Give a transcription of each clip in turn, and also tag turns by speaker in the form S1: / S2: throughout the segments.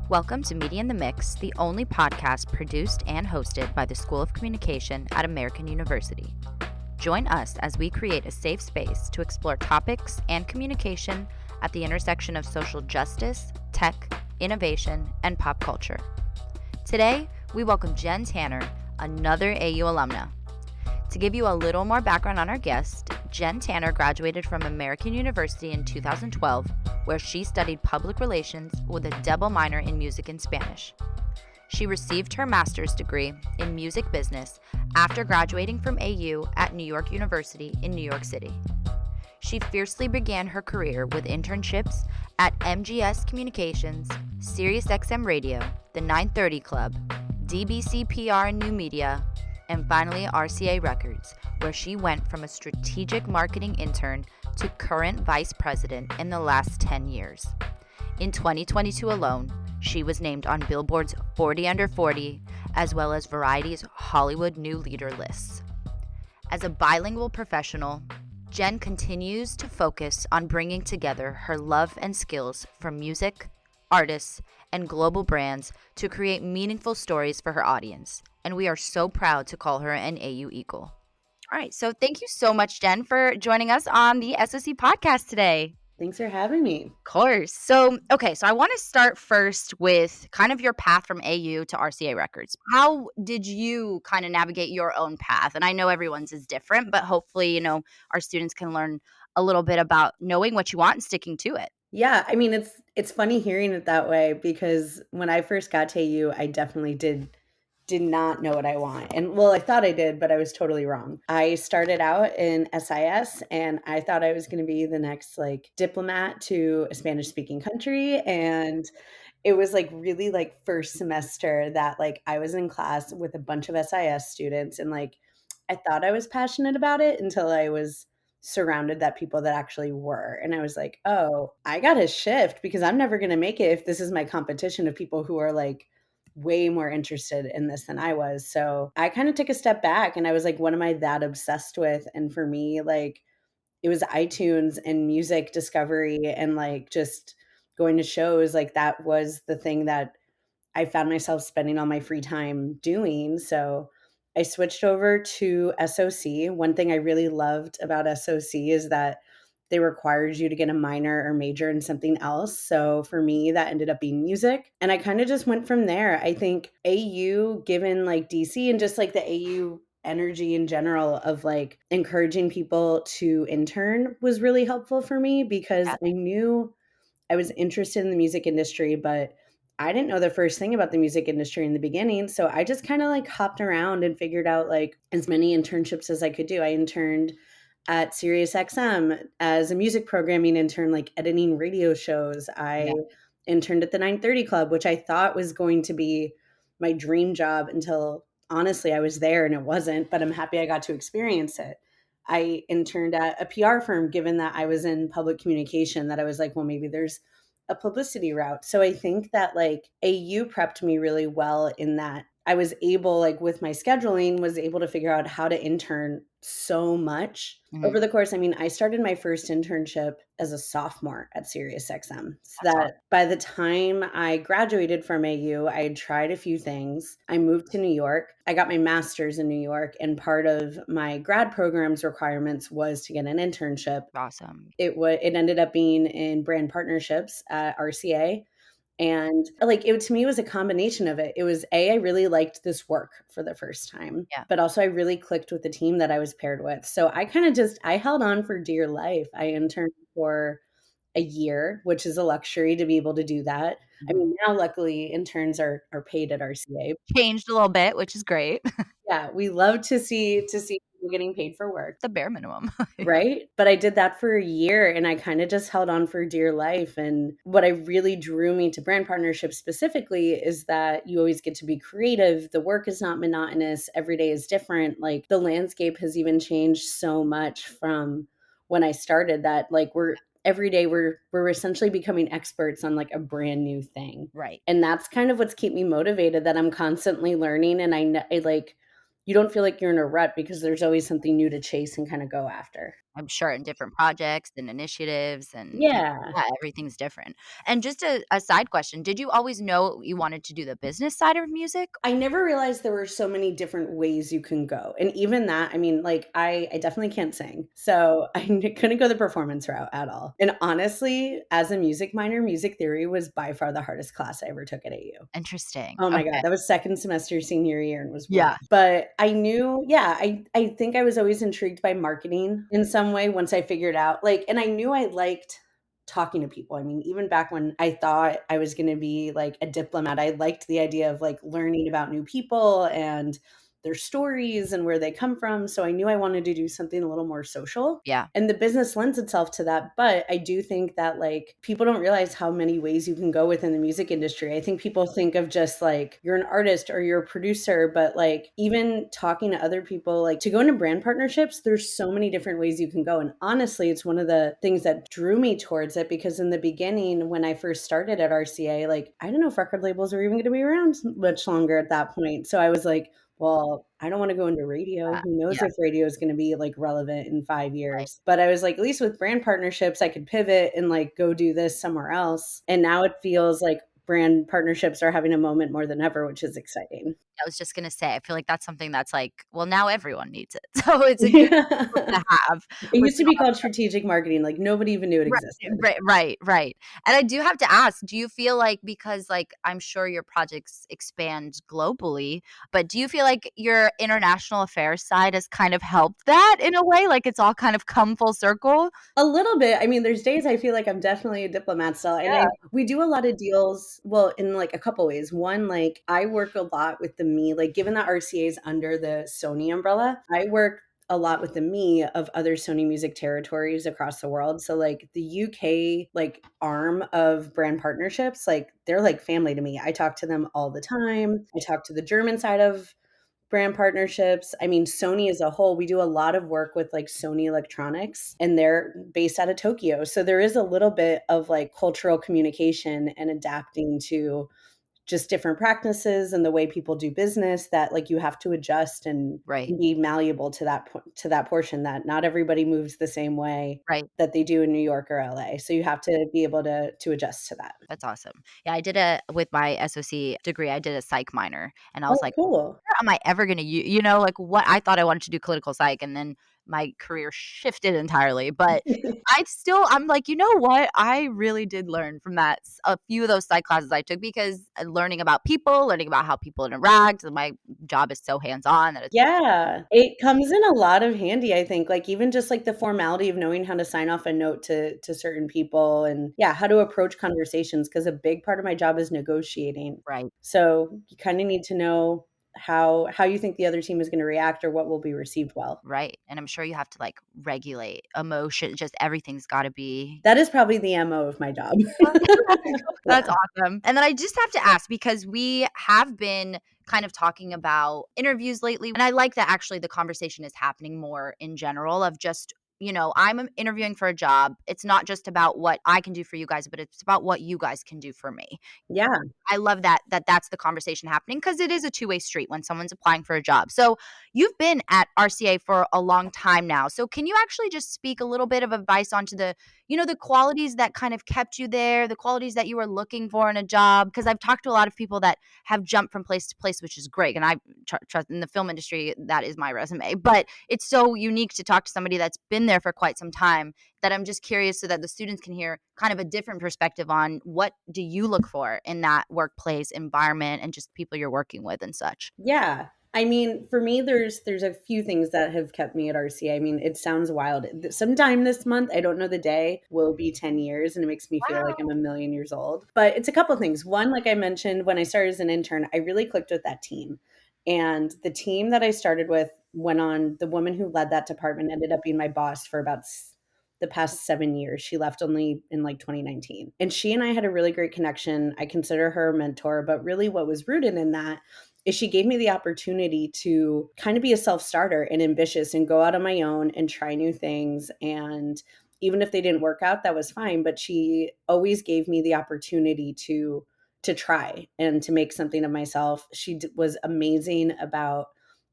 S1: Welcome to Media in the Mix, the only podcast produced and hosted by the School of Communication at American University. Join us as we create a safe space to explore topics and communication at the intersection of social justice, tech, innovation, and pop culture. Today, we welcome Jen Tanner, another AU alumna. To give you a little more background on our guest, Jen Tanner graduated from American University in 2012, where she studied public relations with a double minor in music and Spanish. She received her master's degree in music business after graduating from AU at New York University in New York City. She fiercely began her career with internships at MGS Communications, Sirius Radio, the 930 Club, DBC PR and New Media, and finally RCA Records, where she went from a strategic marketing intern to current vice president in the last 10 years. In 2022 alone, she was named on Billboard's 40 Under 40, as well as Variety's Hollywood New Leader lists. As a bilingual professional, Jen continues to focus on bringing together her love and skills from music, artists, and global brands to create meaningful stories for her audience. And we are so proud to call her an AU Eagle. All right, so thank you so much, Jen, for joining us on the SOC podcast today.
S2: Thanks for having me.
S1: Of course. So I want to start first with kind of your path from AU to RCA Records. How did you kind of navigate your own path? And I know everyone's is different, but hopefully, our students can learn a little bit about knowing what you want and sticking to it.
S2: Yeah, I mean, it's funny hearing it that way because when I first got to AU, I definitely did not know what I want. And well, I thought I did, but I was totally wrong. I started out in SIS and I thought I was going to be the next diplomat to a Spanish speaking country. And it was really first semester that I was in class with a bunch of SIS students and I thought I was passionate about it until I was surrounded that people that actually were. And I was like, oh, I got to shift because I'm never going to make it if this is my competition of people who are way more interested in this than I was. So I kind of took a step back and I was like, what am I that obsessed with? And for me, it was iTunes and music discovery and just going to shows. That was the thing that I found myself spending all my free time doing. So I switched over to SOC. One thing I really loved about SOC is that they required you to get a minor or major in something else. So for me, that ended up being music. And I kind of just went from there. I think AU, given DC and just the AU energy in general of encouraging people to intern was really helpful for me because I knew I was interested in the music industry, but I didn't know the first thing about the music industry in the beginning. So I just kind of hopped around and figured out as many internships as I could do. I interned at Sirius as a music programming intern, editing radio shows. I interned at the 930 Club, which I thought was going to be my dream job until honestly I was there and it wasn't, but I'm happy I got to experience it. I interned at a PR firm, given that I was in public communication, that I was well, maybe there's a publicity route. So I think that AU prepped me really well in that I was able, with my scheduling, was able to figure out how to intern so much over the course. I mean, I started my first internship as a sophomore at Sirius XM. So that by the time I graduated from AU, I had tried a few things. I moved to New York. I got my master's in New York, and part of my grad program's requirements was to get an internship.
S1: Awesome.
S2: It ended up being in brand partnerships at RCA. And it to me was a combination of it. It was I really liked this work for the first time, but also I really clicked with the team that I was paired with. So I kind of I held on for dear life. I interned for a year, which is a luxury to be able to do that. I mean, now luckily interns are paid at RCA.
S1: Changed a little bit, which is great.
S2: Yeah, we love to see people getting paid for work.
S1: The bare minimum.
S2: Right? But I did that for a year and I kind of just held on for dear life. And what I really drew me to brand partnerships specifically is that you always get to be creative. The work is not monotonous. Every day is different. The landscape has even changed so much from when I started that every day we're essentially becoming experts on a brand new thing.
S1: Right.
S2: And that's kind of what's kept me motivated, that I'm constantly learning. And I you don't feel like you're in a rut because there's always something new to chase and kind of go after.
S1: I'm sure in different projects and initiatives and
S2: Yeah.
S1: yeah, everything's different. And just a side question, did you always know you wanted to do the business side of music?
S2: I never realized there were so many different ways you can go. And even that, I mean, like I definitely can't sing. So I couldn't go the performance route at all. And honestly, as a music minor, music theory was by far the hardest class I ever took at AU.
S1: Interesting.
S2: Oh my
S1: Okay.
S2: god, that was second semester senior year and was rough.
S1: Yeah.
S2: But I knew, yeah, I think I was always intrigued by marketing in some way once I figured out like and I knew I liked talking to people. I mean, even back when I thought I was going to be like a diplomat, I liked the idea of like learning about new people and their stories and where they come from. So I knew I wanted to do something a little more social.
S1: Yeah.
S2: And the business lends itself to that. But I do think that like people don't realize how many ways you can go within the music industry. I think people think of just like you're an artist or you're a producer, but like even talking to other people, like to go into brand partnerships, there's so many different ways you can go. And honestly, it's one of the things that drew me towards it because in the beginning, when I first started at RCA, like I didn't know if record labels were even going to be around much longer at that point. So I was like, well, I don't want to go into radio. Who knows
S1: Yeah.
S2: if radio is going to be like relevant in 5
S1: Right.
S2: years? But I was like, at least with brand partnerships, I could pivot and like go do this somewhere else. And now it feels like brand partnerships are having a moment more than ever, which is exciting.
S1: I was just gonna say, I feel like that's something that's like, well, now everyone needs it. So it's a good skill
S2: Yeah.
S1: to have,
S2: It
S1: which
S2: used to be called strategic marketing. Like nobody even knew it
S1: right,
S2: existed.
S1: right. And I do have to ask, do you feel like because, like, I'm sure your projects expand globally, but do you feel like your international affairs side has kind of helped that in a way? Like, it's all kind of come full circle?
S2: A little bit. I mean, there's days I feel like I'm definitely a diplomat still, and
S1: Yeah.
S2: we do a lot of deals, well, in, like, a couple ways. One, like, I work a lot with the me like, given that RCA is under the Sony umbrella, I work a lot with the me of other Sony Music territories across the world. So, like, the UK, like, arm of brand partnerships, like, they're like family to me. I talk to them all the time. I talk to the German side of brand partnerships. I mean, Sony as a whole, we do a lot of work with like Sony Electronics and they're based out of Tokyo. So there is a little bit of like cultural communication and adapting to just different practices and the way people do business that like you have to adjust and
S1: Right,
S2: be malleable to to that portion that not everybody moves the same way
S1: right.
S2: that they do in New York or LA. So you have to be able to adjust to that.
S1: That's awesome. Yeah, I did a with my SOC degree, I did a psych minor, and I was
S2: Oh,
S1: like,
S2: cool.
S1: "Where am I ever gonna like, what" I thought I wanted to do clinical psych, and then my career shifted entirely, but I'm like, "You know what? I really did learn from that s a few of those psych classes I took because, learning about people, learning about how people interact, and my job is so hands-on that it's
S2: Yeah, it comes in a lot of handy, I think, like, even just, like, the formality of knowing how to sign off a note to certain people and, yeah, how to approach conversations. Because a big part of my job is negotiating.
S1: right,
S2: So, you kinda need to know how you think the other team is gonna react or what will be received well.
S1: right, and I'm sure you have to, like, regulate emotion, just everything's gotta be
S2: That is probably the MO of my job.
S1: That's
S2: Yeah.
S1: awesome. And then I just have to ask because we have been kind of talking about interviews lately, and I like that actually the conversation is happening more in general of just, I'm interviewing for a job. It's not just about what I can do for you guys, but it's about what you guys can do for me.
S2: Yeah.
S1: I love that's the conversation happening because it is a two-way street when someone's applying for a job. So, you've been at RCA for a long time now. So, can you actually just speak a little bit of advice onto the qualities that kind of kept you there, the qualities that you were looking for in a job? Because I've talked to a lot of people that have jumped from place to place, which is great, and I trust in the film industry, that is my resume. But it's so unique to talk to somebody that's been there for quite some time that I'm just curious so that the students can hear kind of a different perspective on what do you look for in that workplace environment and just people you're working with and such.
S2: Yeah. I mean, for me, there's a few things that have kept me at RCA. I mean, it sounds wild. Sometime this month, I don't know the day, will be 10 years, and it makes me feel like
S1: Wow.
S2: I'm a million years old. But it's a couple things. One, like I mentioned, when I started as an intern, I really clicked with that team. And the team that I started with went on, the woman who led that department ended up being my boss for about the past 7 years. She left only in like 2019. And she and I had a really great connection. I consider her a mentor, but really what was rooted in that is she gave me the opportunity to kind of be a self-starter and ambitious and go out on my own and try new things. And even if they didn't work out, that was fine. But she always gave me the opportunity to try and to make something of myself. She was amazing about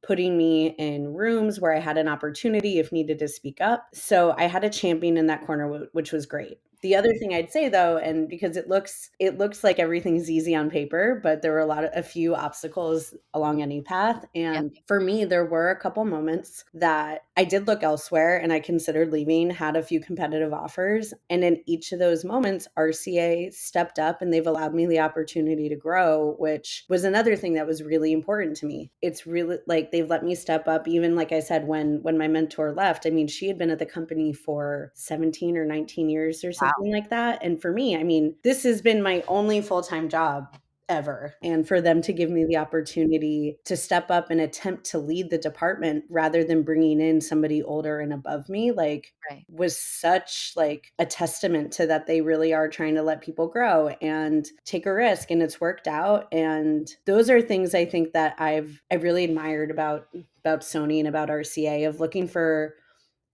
S2: putting me in rooms where I had an opportunity if needed to speak up. So I had a champion in that corner, which was great. The other thing I'd say though, and because it looks like everything's easy on paper, but there were a few obstacles along any path.
S1: Yep.
S2: And for me, there were a couple moments that I did look elsewhere and I considered leaving, had a few competitive offers. And in each of those moments, RCA stepped up and they've allowed me the opportunity to grow, which was another thing that was really important to me. It's really like they've let me step up, even like I said, when my mentor left. I mean, she had been at the company for 17 or 19 years or something like that. And for me, I mean, this has been my only full-time job ever. And for them to give me the opportunity to step up and attempt to lead the department rather than bringing in somebody older and above me, like
S1: Right.
S2: was such like a testament to that they really are trying to let people grow and take a risk, and it's worked out. And those are things I think that I really admired about Sony and about RCA, of looking for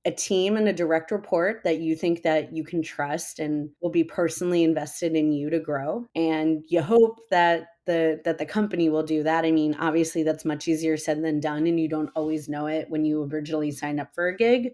S2: a team and a direct report that you think that you can trust and will be personally invested in you to grow. And you hope that the company will do that. I mean, obviously that's much easier said than done, and you don't always know it when you originally sign up for a gig.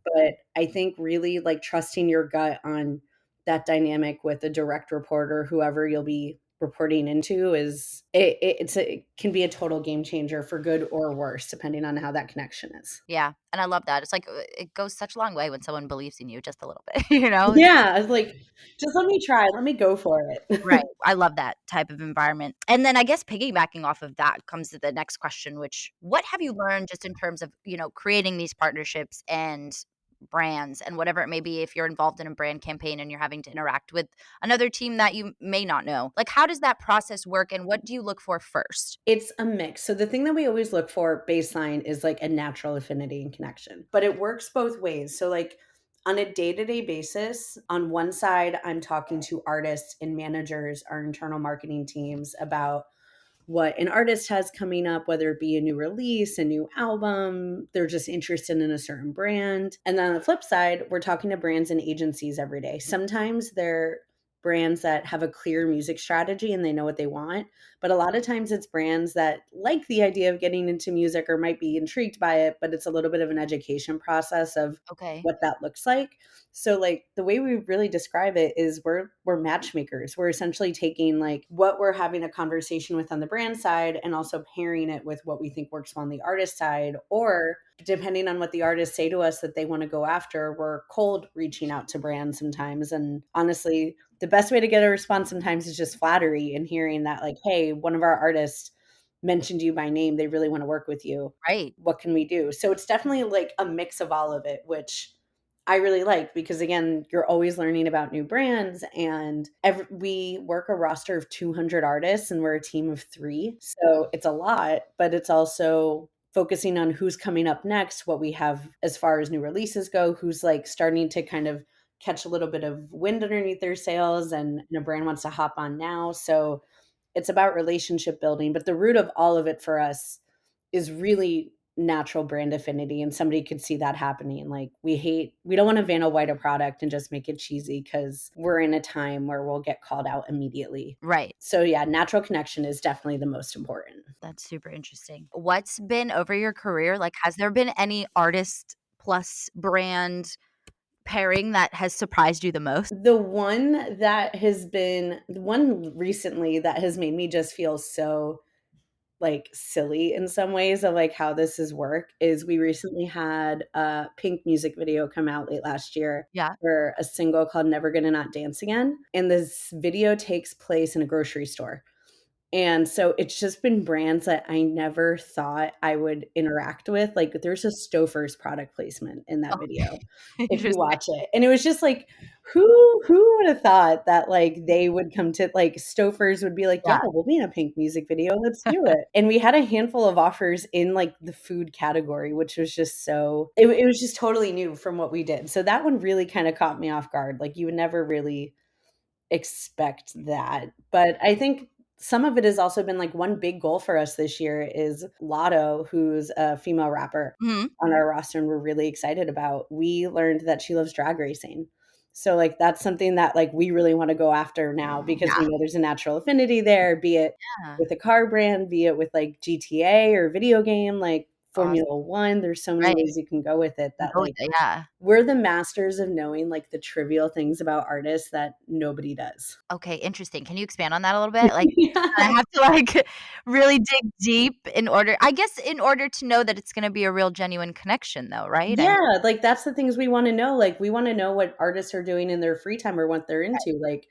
S2: But I think really like trusting your gut on that dynamic with a direct reporter, whoever you'll be reporting into, is it can be a total game changer for good or worse, depending on how that connection is.
S1: Yeah, and I love that. It's like, it goes such a long way when someone believes in you just a little bit, you know?
S2: Yeah, I was like, "Just let me try, let me go for
S1: Right.
S2: it."
S1: I love that type of environment. And then I guess piggybacking off of that comes to the next question, which what have you learned just in terms of, creating these partnerships and brands and whatever it may be if you're involved in a brand campaign and you're having to interact with another team that you may not know? Like, how does that process work and what do you look for first?
S2: It's a mix. So the thing that we always look for baseline is like a natural affinity and connection, but it works both ways. So like on a day-to-day basis, on one side, I'm talking to artists and managers, our internal marketing teams, about what an artist has coming up, whether it be a new release, a new album, they're just interested in a certain brand. And then on the flip side, we're talking to brands and agencies every day. Sometimes they're brands that have a clear music strategy and they know what they want. But a lot of times it's brands that like the idea of getting into music or might be intrigued by it, but it's a little bit of an education process of
S1: Okay.
S2: what that looks like. So like the way we really describe it is we're matchmakers. We're essentially taking like what we're having a conversation with on the brand side and also pairing it with what we think works well on the artist side, or depending on what the artists say to us that they want to go after, we're cold reaching out to brands sometimes. And honestly, the best way to get a response sometimes is just flattery and hearing that like, hey, one of our artists mentioned you by name. They really want to work with you.
S1: Right.
S2: What can we do? So it's definitely like a mix of all of it, which I really like because again, you're always learning about new brands, and we work a roster of 200 artists and we're a team of 3. So it's a lot, but it's also focusing on who's coming up next, what we have as far as new releases go, who's like starting to kind of catch a little bit of wind underneath their sails and a brand wants to hop on now. So it's about relationship building, but the root of all of it for us is really natural brand affinity, and somebody could see that happening. Like we don't want to Vanna White a product and just make it cheesy because we're in a time where we'll get called out immediately.
S1: Right.
S2: So yeah, natural connection is definitely the most important.
S1: That's super interesting. What's been over your career? Like, has there been any artist plus brand pairing that has surprised you the most?
S2: The one recently that has made me just feel so like silly in some ways of like how this is work is we recently had a Pink music video come out late last year
S1: Yeah.
S2: for a single called Never Gonna Not Dance Again. And this video takes place in a grocery store. And so it's just been brands that I never thought I would interact with. Like there's a Stouffer's product placement in that
S1: Okay.
S2: video if you
S1: Interesting.
S2: watch it. And it was just like, who would have thought that like they would come to like Stouffer's would be like, yeah,
S1: Yeah.
S2: we'll be in a Pink music video. Let's do it. And we had a handful of offers in like the food category, which was just it was just totally new from what we did. So that one really kind of caught me off guard. Like you would never really expect that. But I think some of it has also been like one big goal for us this year is Lotto, who's a female rapper
S1: Mhm.
S2: on our roster and we're really excited about. We learned that she loves drag racing. So like that's something that like we really want to go after now because
S1: Yeah.
S2: we know there's a natural affinity there, be it
S1: Yeah.
S2: with a car brand, be it with like GTA or video game, like
S1: Awesome.
S2: Formula One. There's so many
S1: Right.
S2: ways you can go with it that,
S1: Go with
S2: like,
S1: it, yeah.
S2: we're the masters of knowing, like, the trivial things about artists that nobody does.
S1: Okay, interesting. Can you expand on that a little bit? Like, I
S2: Yeah.
S1: have to, like, really dig deep in order I guess in order to know that it's gonna be a real genuine connection though, right? I mean,
S2: Yeah, like, that's the things we wanna know, like, we wanna know what artists are doing in their free time or what they're into, like,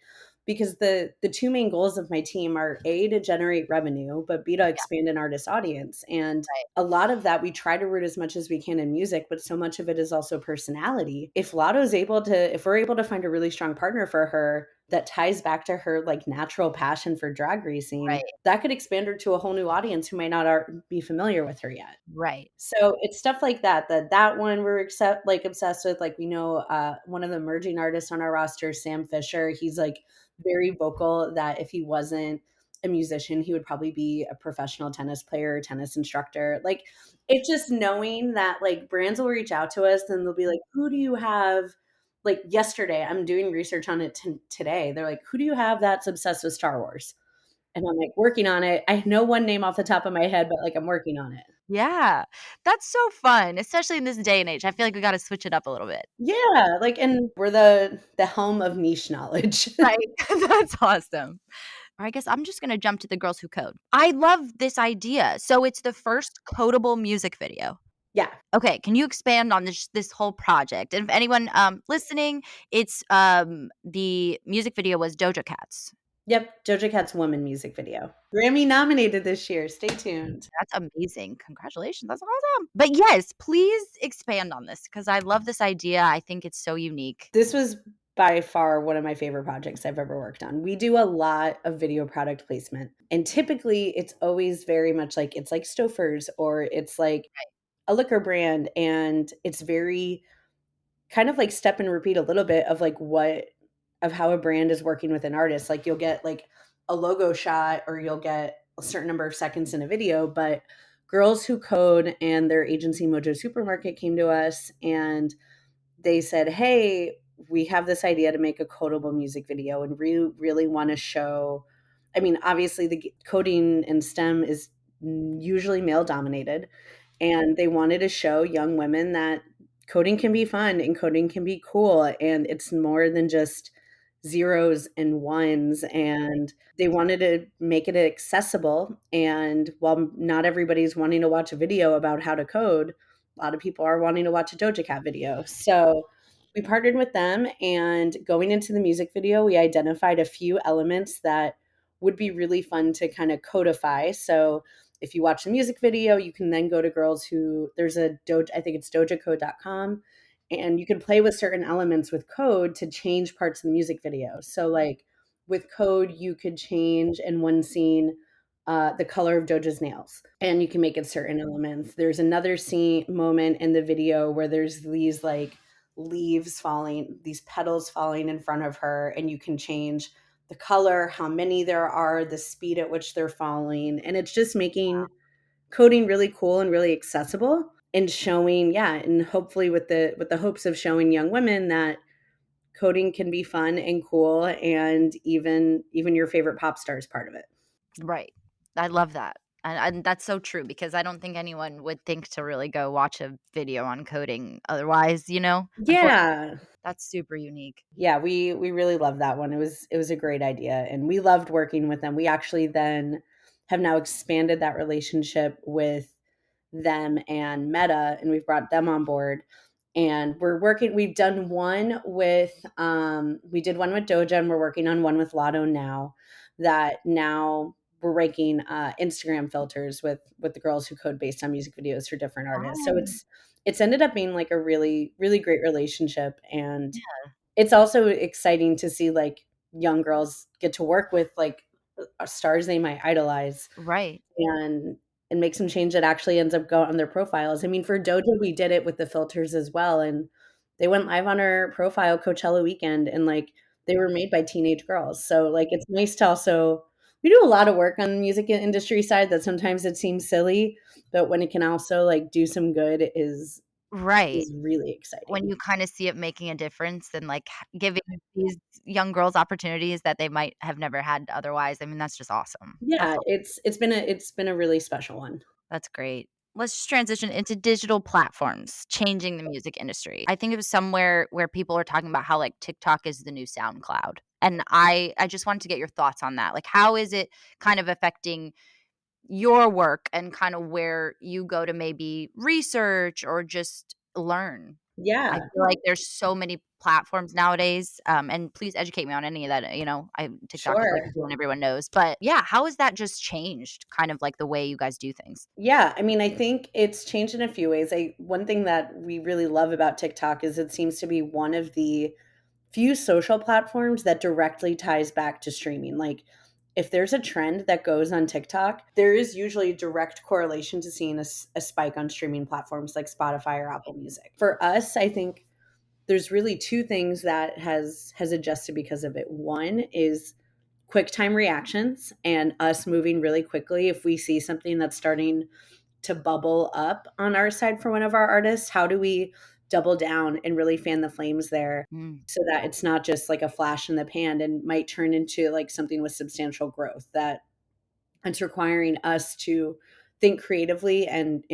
S2: because the 2 main goals of my team are A, to generate revenue, but B, to
S1: yeah,
S2: expand an artist audience, and
S1: right,
S2: a lot of that we try to root as much as we can in music, but so much of it is also personality. If we're able to find a really strong partner for her that ties back to her, like, natural passion for drag racing,
S1: right,
S2: that could expand her to a whole new audience who might not be familiar with her yet.
S1: right.
S2: So, it's stuff like that, that one we're obsessed with, like, we know, one of the emerging artists on our roster, Sam Fisher, he's, like, very vocal that if he wasn't a musician, he would probably be a professional tennis player or tennis instructor, like, it's just knowing that, like, brands will reach out to us, and they'll be like, "Who do you have?" Like, yesterday, I'm doing research on it today, they're like, "Who do you have that's obsessed with Star Wars?" And I'm like, "Working on it." I know one name off the top of my head, but, like, I'm working on it.
S1: Yeah, that's so fun, especially in this day and age. I feel like we gotta switch it up a little bit.
S2: Yeah, like, and we're the helm of niche knowledge.
S1: Right, that's awesome. I guess I'm just gonna jump to the girls who code. I love this idea. So it's the first codable music video.
S2: Yeah.
S1: Okay, can you expand on this whole project? And if anyone, listening, it's, the music video was Doja Cat's.
S2: Yep, Doja Cat's "Woman" music video. Grammy nominated this year, stay tuned.
S1: That's amazing. Congratulations, that's awesome. But yes, please expand on this because I love this idea. I think it's so unique.
S2: This was by far one of my favorite projects I've ever worked on. We do a lot of video product placement, and typically, it's always very much like it's like Stouffer's or it's like a liquor brand, and it's very kind of like step and repeat a little bit of like what of how a brand is working with an artist. Like you'll get like a logo shot or you'll get a certain number of seconds in a video, but Girls Who Code and their agency Mojo Supermarket came to us and they said, "Hey, we have this idea to make a codable music video and really want to show." I mean, obviously the coding and STEM is usually male dominated, and they wanted to show young women that coding can be fun and coding can be cool and it's more than just zeros and ones, and they wanted to make it accessible, and while not everybody's wanting to watch a video about how to code, a lot of people are wanting to watch a Doja Cat video. So we partnered with them, and going into the music video, we identified a few elements that would be really fun to kind of codify. So if you watch the music video, you can then go to Girls Who there's a Doja, I think it's dojacode.com, and you can play with certain elements with code to change parts of the music video. So like with code, you could change in one scene the color of Doja's nails, and you can make it certain elements. There's another scene moment in the video where there's these like leaves falling, these petals falling in front of her, and you can change the color, how many there are, the speed at which they're falling, and it's just making coding really cool and really accessible and showing, yeah, and hopefully with the hopes of showing young women that coding can be fun and cool and even your favorite pop star is part of it.
S1: Right. I love that. And that's so true because I don't think anyone would think to really go watch a video on coding otherwise, you know? Unfortunately,
S2: Yeah.
S1: that's super unique.
S2: Yeah, we really loved that one. It was a great idea and we loved working with them. We actually then have now expanded that relationship with them and Meta, and we've brought them on board. And we've done one with we did one with Doja and we're working on one with Lotto now that now we're ranking Instagram filters with the Girls Who Code based on music videos for different artists. So
S1: Oh,
S2: it's ended up being like a really, really great relationship. And
S1: yeah.
S2: it's also exciting to see like young girls get to work with like stars they might idolize
S1: Right.
S2: and make some change that actually ends up going on their profiles. I mean, for Doja, we did it with the filters as well, and they went live on her profile Coachella weekend, and, like, they were made by teenage girls. So, like, it's nice to also we do a lot of work on the music industry side that sometimes it seems silly, but when it can also, like, do some good
S1: Right.
S2: is really
S1: When
S2: exciting.
S1: you kinda see it making a difference and, like, giving these young girls opportunities that they might have never had otherwise, I mean, that's just awesome. That's
S2: Yeah,
S1: aw
S2: it's been a really special one.
S1: that's great. let's just transition into digital platforms changing the music industry. I think it was somewhere where people are talking about how like TikTok is the new SoundCloud. And I just wanted to get your thoughts on that. Like how is it kind of affecting your work and kind of where you go to maybe research or just learn? I
S2: Yeah.
S1: feel like there's so many platforms nowadays, and please educate me on any of that, TikTok is like
S2: Sure.
S1: the one everyone knows, but yeah, how has that just changed kind of like the way you guys do things?
S2: Yeah, I mean, I think it's changed in a few ways. One thing that we really love about TikTok is it seems to be one of the few social platforms that directly ties back to streaming. Like, if there's a trend that goes on TikTok, there is usually a direct correlation to seeing a spike on streaming platforms like Spotify or Apple Music. For us, I think there's really two things that has adjusted because of it. One is quick time reactions and us moving really quickly if we see something that's starting to bubble up on our side for one of our artists. How do we double down and really fan the flames there
S1: Mm.
S2: so that it's not just like a flash in the pan and might turn into like something with substantial growth, that it's requiring us to think creatively and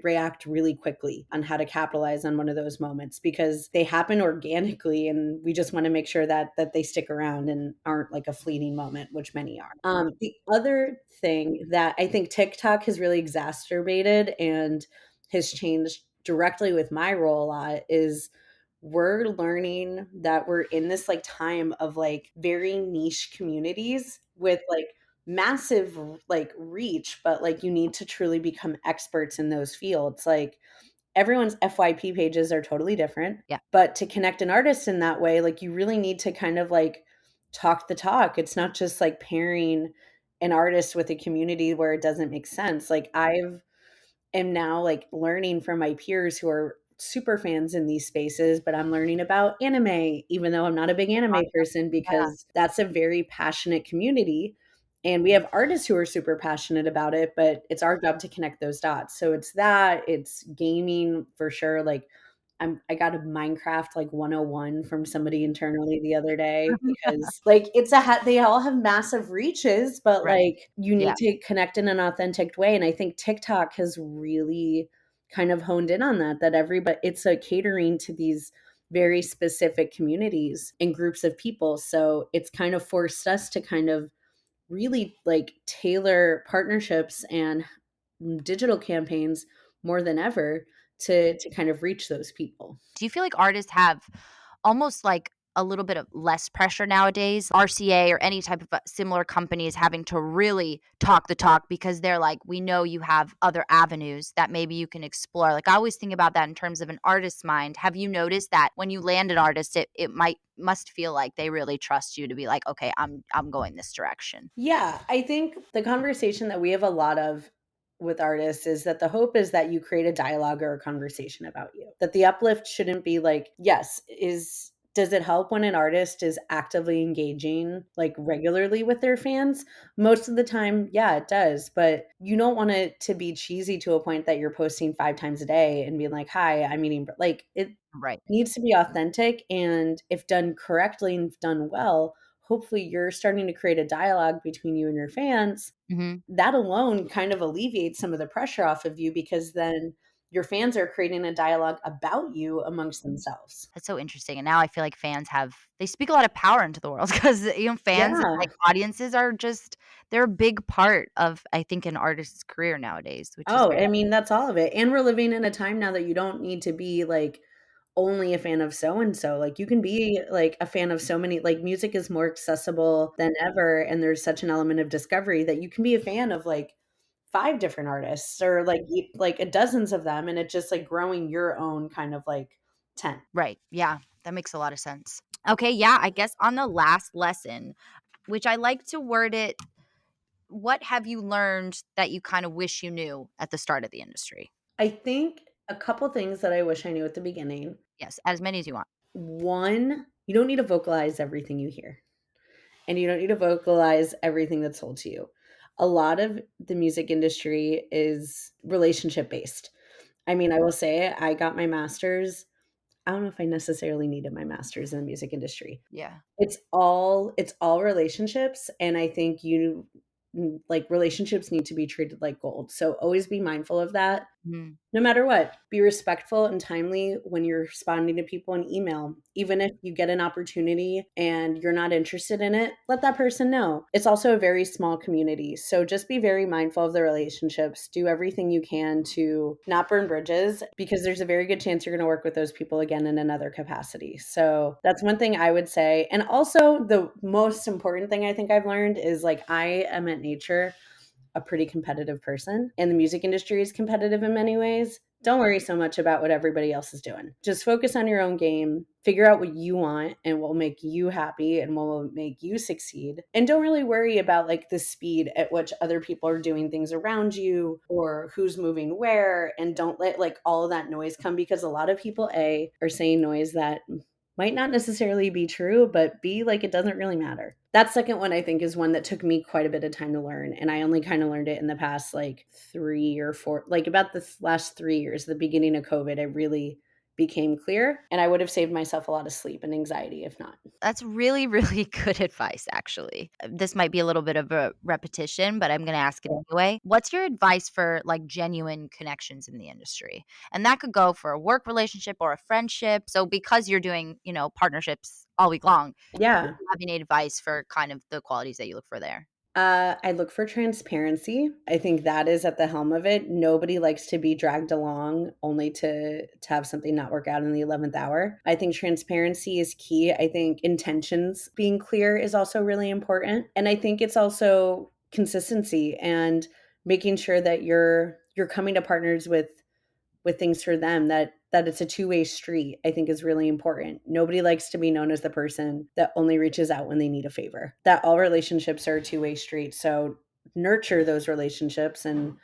S2: react really quickly on how to capitalize on one of those moments because they happen organically and we just want to make sure that they stick around and aren't like a fleeting moment, which many are. The other thing that I think TikTok has really exacerbated and has changed directly with my role a lot is we're learning that we're in this like time of like very niche communities with like massive like reach, but like you need to truly become experts in those fields. Like everyone's FYP pages are totally different,
S1: Yeah.
S2: but to connect an artist in that way, like you really need to kind of like talk the talk. It's not just like pairing an artist with a community where it doesn't make sense. Like I've am now like learning from my peers who are super fans in these spaces, but I'm learning about anime, even though I'm not a big anime person,
S1: Yeah.
S2: because that's a very passionate community. And we have artists who are super passionate about it, but it's our job to connect those dots. So it's that, it's gaming for sure. Like I got a Minecraft like 101 from somebody internally the other day because like they all have massive reaches, but
S1: Right.
S2: like you
S1: Yeah.
S2: need to connect in an authentic way. And I think TikTok has really kind of honed in on that everybody it's a catering to these very specific communities and groups of people. So it's kind of forced us to kind of really like tailor partnerships and digital campaigns more than ever to kind of reach those people.
S1: Do you feel like artists have almost like a little bit of less pressure nowadays? RCA or any type of similar companies having to really talk the talk because they're like, we know you have other avenues that maybe you can explore. Like I always think about that in terms of an artist's mind. Have you noticed that when you land an artist, it must feel like they really trust you to be like, okay, I'm going this direction.
S2: Yeah, I think the conversation that we have a lot of with artists is that the hope is that you create a dialogue or a conversation about you. That the uplift shouldn't be like, yes, is does it help when an artist is actively engaging like regularly with their fans? Most of the time, yeah, it does. But you don't want it to be cheesy to a point that you're posting 5 times a day and being like, hi, I'm eating. Like it
S1: Right.
S2: needs to be authentic. And if done correctly and done well, hopefully you're starting to create a dialogue between you and your fans.
S1: Mhm.
S2: That alone kind of alleviates some of the pressure off of you because then your fans are creating a dialogue about you amongst themselves.
S1: That's so interesting, and now I feel like fans they speak a lot of power into the world because fans and,
S2: Yeah.
S1: like, audiences are just they're a big part of, I think, an artist's career nowadays, which is
S2: Oh,
S1: very
S2: I mean, that's all of it. And we're living in a time now that you don't need to be like only a fan of so and so. Like you can be like a fan of so many like music is more accessible than ever and there's such an element of discovery that you can be a fan of like 5 different artists or like like a dozens of them and it's just like growing your own kind of like tent.
S1: right, yeah, that makes a lot of sense. Okay, yeah, I guess on the last lesson, which I like to word it, what have you learned that you kinda wish you knew at the start of the industry?
S2: I think a couple things that I wish I knew at the beginning.
S1: Yes, as many as you want.
S2: One, you don't need to vocalize everything you hear, and you don't need to vocalize everything that's told to you. A lot of the music industry is relationship based. I mean, I will say I got my master's. I don't know if I necessarily needed my master's in the music industry.
S1: Yeah.
S2: It's all relationships, and I think like relationships need to be treated like gold. So always be mindful of that.
S1: Mm.
S2: No matter what, be respectful and timely when you're responding to people in email. Even if you get an opportunity and you're not interested in it, let that person know. It's also a very small community. So just be very mindful of the relationships. Do everything you can to not burn bridges because there's a very good chance you're going to work with those people again in another capacity. So that's one thing I would say. And also, the most important thing I think I've learned is like I am at nature a pretty competitive person, and the music industry is competitive in many ways. Don't worry so much about what everybody else is doing. Just focus on your own game, figure out what you want and what will make you happy and what will make you succeed. And don't really worry about like the speed at which other people are doing things around you or who's moving where. And don't let like all of that noise come, because a lot of people, A, are saying noise that might not necessarily be true, but B, like it doesn't really matter. That second one, I think, is one that took me quite a bit of time to learn. And I only kind of learned it in the past like 3 or 4, like about the last 3 years, the beginning of COVID, it really became clear. And I would have saved myself a lot of sleep and anxiety if not.
S1: That's really, really good advice, actually. This might be a little bit of a repetition, but I'm going to ask it anyway. What's your advice for like genuine connections in the industry? And that could go for a work relationship or a friendship. So, because you're doing, partnerships all week long, do
S2: Yeah.
S1: you have any advice for kind of the qualities that you look for there?
S2: I look for transparency. I think that is at the helm of it. Nobody likes to be dragged along only to have something not work out in the 11th hour. I think transparency is key. I think intentions being clear is also really important. And I think it's also consistency and making sure that you're coming to partners with things for them, that it's a two-way street, I think is really important. Nobody likes to be known as the person that only reaches out when they need a favor. That all relationships are a two-way street. So nurture those relationships. And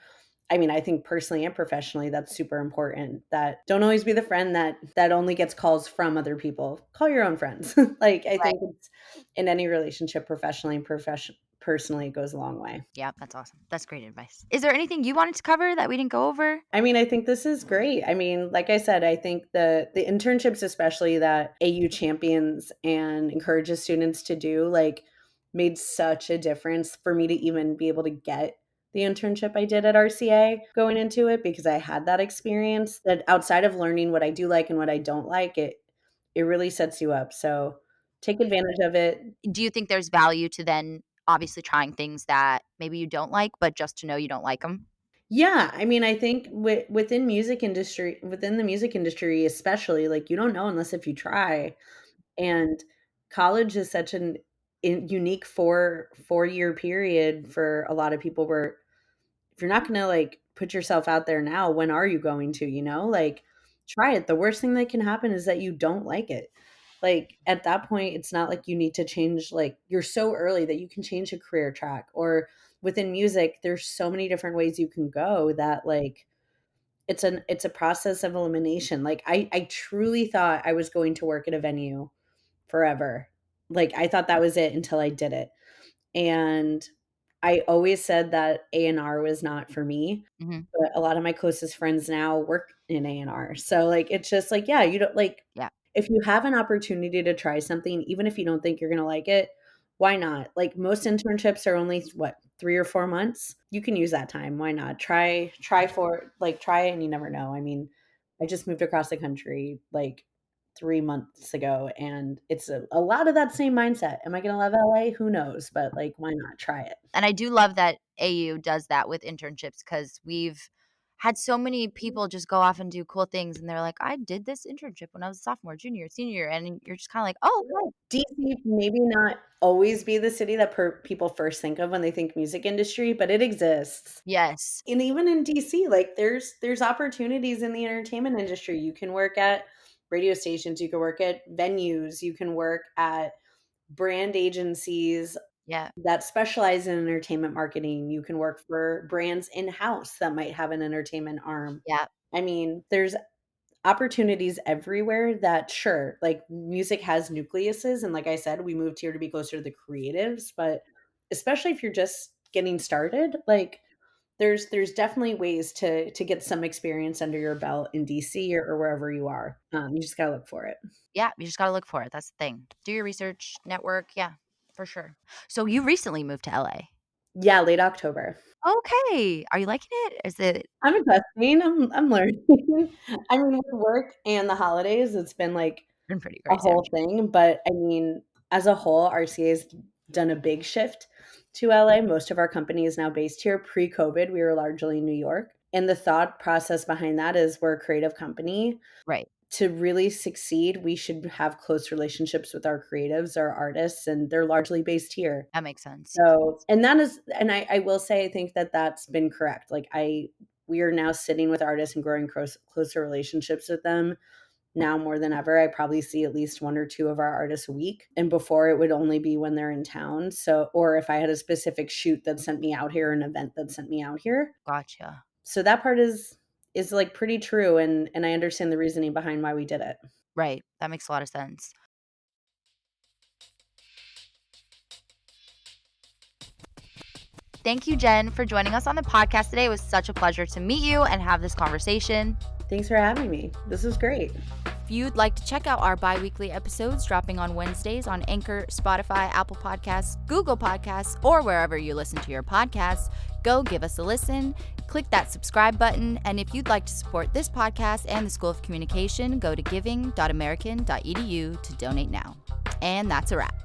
S2: I mean, I think personally and professionally, that's super important. That don't always be the friend that only gets calls from other people. Call your own friends. Like I
S1: Right.
S2: think it's in any relationship, professionally and personally, it goes a long way.
S1: Yeah, that's awesome. That's great advice. Is there anything you wanted to cover that we didn't go over?
S2: I mean, I think this is great. I mean, like I said, I think the internships, especially that AU champions and encourages students to do, like made such a difference for me to even be able to get the internship I did at RCA going into it, because I had that experience that outside of learning what I do like and what I don't like, it really sets you up. So take advantage of it.
S1: Do you think there's value to then obviously trying things that maybe you don't like, but just to know you don't like them?
S2: Yeah, I mean, I think within the music industry especially, like you don't know unless if you try. And college is such an unique four-year period for a lot of people, where if you're not going to like put yourself out there now, when are you going to, like try it. The worst thing that can happen is that you don't like it. Like at that point, it's not like you need to change, like you're so early that you can change a career track. Or within music, there's so many different ways you can go that like it's a process of elimination. Like I truly thought I was going to work at a venue forever. Like, I thought that was it until I did it, and I always said that A&R was not for me,
S1: Mhm.
S2: but a lot of my closest friends now work in A&R, so, like, it's just like, yeah, you don't like,
S1: Yeah.
S2: if you have an opportunity to try something, even if you don't think you're gonna like it, why not? Like, most internships are only, what, 3 or 4 months? You can use that time, why not? Try it and you never know. I mean, I just moved across the country, like, 3 months ago, and it's a lot of that same mindset. Am I gonna love LA? Who knows? But, like, why not try it?
S1: And I do love that AU does that with internships because we've had so many people just go off and do cool things, and they're like, "I did this internship when I was a sophomore, junior, senior year," and you're just kinda like, "Oh, okay."
S2: DC maybe not always be the city that people first think of when they think music industry, but it exists.
S1: Yes.
S2: And even in DC, like, there's opportunities in the entertainment industry. You can work at radio stations, you can work at venues, you can work at brand agencies
S1: Yeah.
S2: that specialize in entertainment marketing. You can work for brands in-house that might have an entertainment arm.
S1: Yeah.
S2: I mean, there's opportunities everywhere that sure, like music has nucleuses, and like I said, we moved here to be closer to the creatives, but especially if you're just getting started, like there's definitely ways to get some experience under your belt in DC or wherever you are. You just gotta look for it.
S1: Yeah, you just gotta look for it, that's the thing. Do your research, network, yeah, for sure. So you recently moved to LA.
S2: Yeah, late October.
S1: Okay. Are you liking it? Is it
S2: I'm adjusting. I'm learning. I mean, with work and the holidays, it's been like
S1: been pretty
S2: a
S1: crazy, I'm
S2: whole
S1: sure.
S2: thing. But I mean, as a whole, RCA's done a big shift to LA. Most of our company is now based here. Pre-COVID, we were largely in New York. And the thought process behind that is we're a creative company.
S1: Right.
S2: To really succeed, we should have close relationships with our creatives, our artists, and they're largely based here.
S1: That makes sense.
S2: So, and that is, and I will say, I think that that's been correct. Like we are now sitting with artists and growing closer relationships with them now more than ever. I probably see at least one or two of our artists a week. And before it would only be when they're in town. So, or if I had a specific shoot that sent me out here, an event that sent me out here.
S1: Gotcha.
S2: So that part is like pretty true. And I understand the reasoning behind why we did it.
S1: Right. That makes a lot of sense. Thank you, Jen, for joining us on the podcast today. It was such a pleasure to meet you and have this conversation.
S2: Thanks for having me. This was great.
S1: If you'd like to check out our bi-weekly episodes dropping on Wednesdays on Anchor, Spotify, Apple Podcasts, Google Podcasts, or wherever you listen to your podcasts, go give us a listen, click that subscribe button, and if you'd like to support this podcast and the School of Communication, go to giving.american.edu to donate now. And that's a wrap.